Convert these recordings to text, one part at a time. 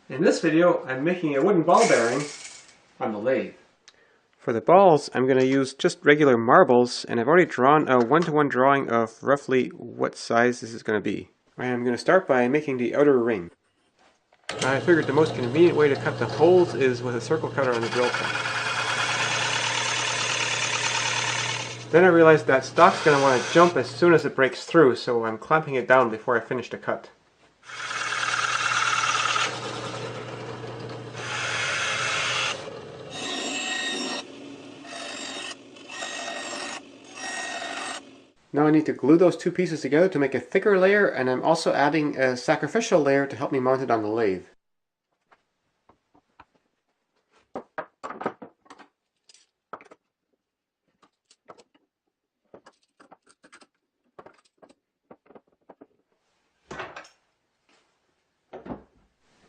In this video, I'm making a wooden ball bearing on the lathe. For the balls, I'm going to use just regular marbles, and I've already drawn a one-to-one drawing of roughly what size this is going to be. I'm going to start by making the outer ring. I figured the most convenient way to cut the holes is with a circle cutter on the drill press. Then I realized that stock's going to want to jump as soon as it breaks through, so I'm clamping it down before I finish the cut. Now I need to glue those two pieces together to make a thicker layer, and I'm also adding a sacrificial layer to help me mount it on the lathe.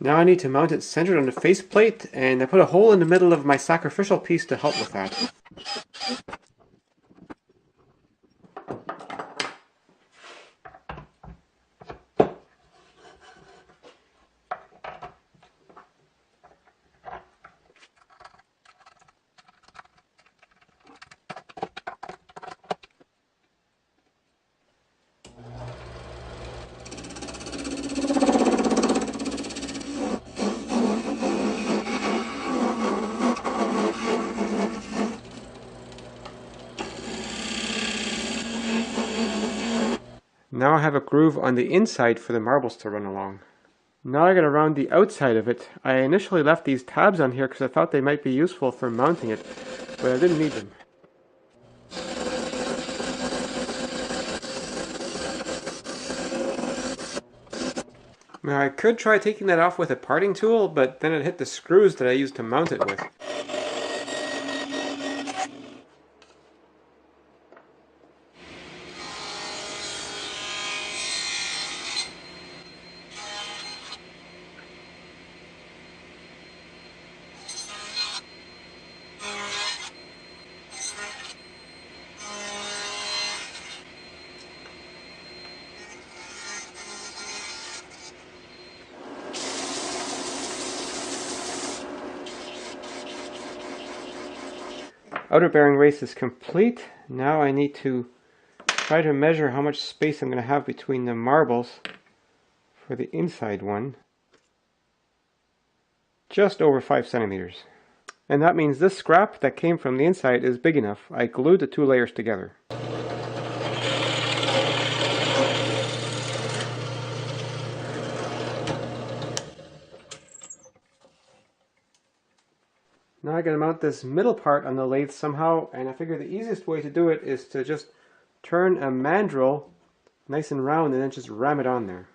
Now I need to mount it centered on the faceplate, and I put a hole in the middle of my sacrificial piece to help with that. Now I have a groove on the inside for the marbles to run along. Now I got to round the outside of it. I initially left these tabs on here because I thought they might be useful for mounting it, but I didn't need them. Now I could try taking that off with a parting tool, but then it hit the screws that I used to mount it with. Outer bearing race is complete. Now I need to try to measure how much space I'm going to have between the marbles for the inside one. Just over 5 centimeters. And that means this scrap that came from the inside is big enough. I glued the two layers together. Now I gotta mount this middle part on the lathe somehow, and I figure the easiest way to do it is to just turn a mandrel nice and round and then just ram it on there.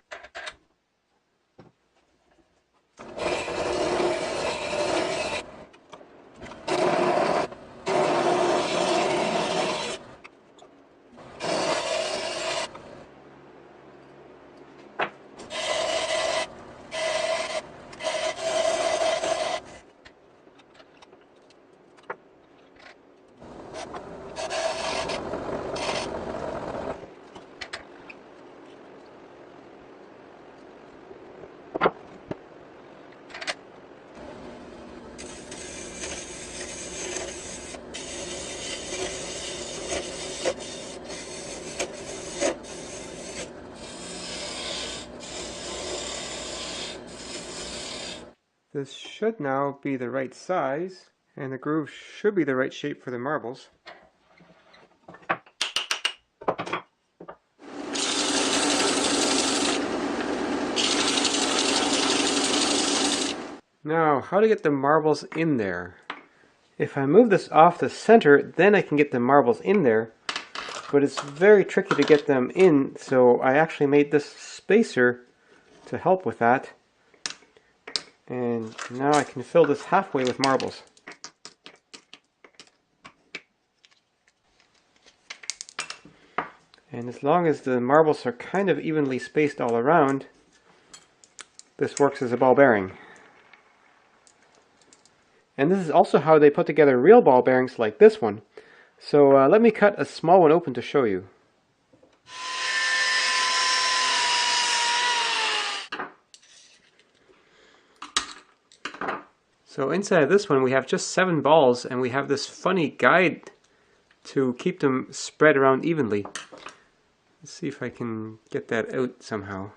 This should now be the right size, and the groove should be the right shape for the marbles. Now, how to get the marbles in there? If I move this off the center, then I can get the marbles in there, but it's very tricky to get them in, so I actually made this spacer to help with that. And now I can fill this halfway with marbles. And as long as the marbles are kind of evenly spaced all around, this works as a ball bearing. And this is also how they put together real ball bearings like this one. So let me cut a small one open to show you. So inside of this one we have just 7 balls, and we have this funny guide to keep them spread around evenly. Let's see if I can get that out somehow.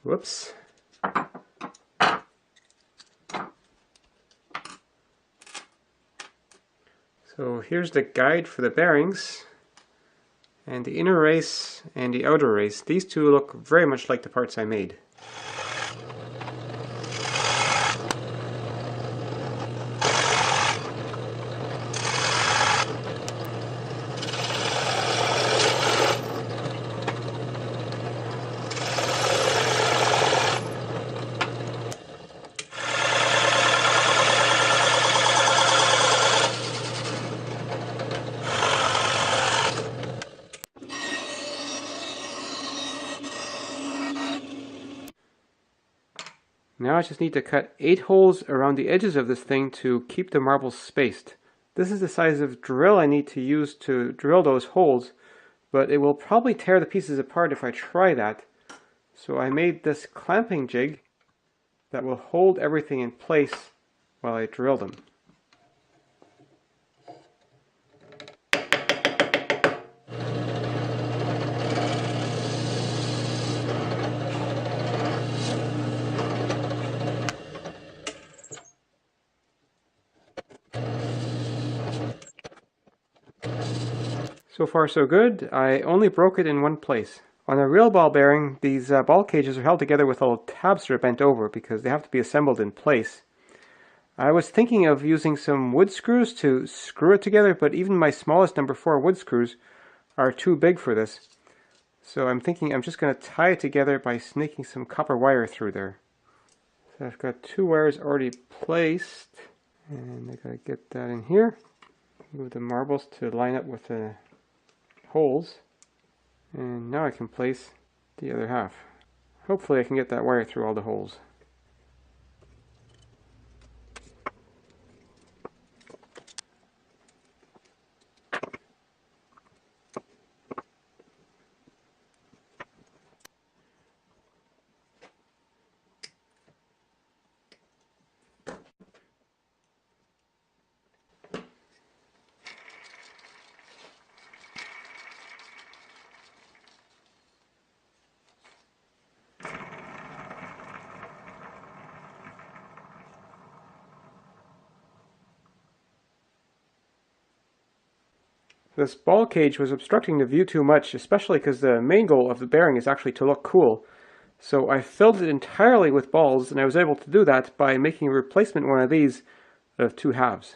Whoops. So here's the guide for the bearings, and the inner race and the outer race. These two look very much like the parts I made. Now I just need to cut 8 holes around the edges of this thing to keep the marbles spaced. This is the size of drill I need to use to drill those holes, but it will probably tear the pieces apart if I try that. So I made this clamping jig that will hold everything in place while I drill them. So far so good. I only broke it in one place. On a real ball bearing, these ball cages are held together with little tabs that are bent over because they have to be assembled in place. I was thinking of using some wood screws to screw it together, but even my smallest number 4 wood screws are too big for this. So I'm thinking I'm just going to tie it together by snaking some copper wire through there. So I've got 2 wires already placed, and I gotta get that in here. Move the marbles to line up with the holes, and now I can place the other half. Hopefully I can get that wire through all the holes. This ball cage was obstructing the view too much, especially because the main goal of the bearing is actually to look cool. So I filled it entirely with balls, and I was able to do that by making a replacement one of these of 2 halves.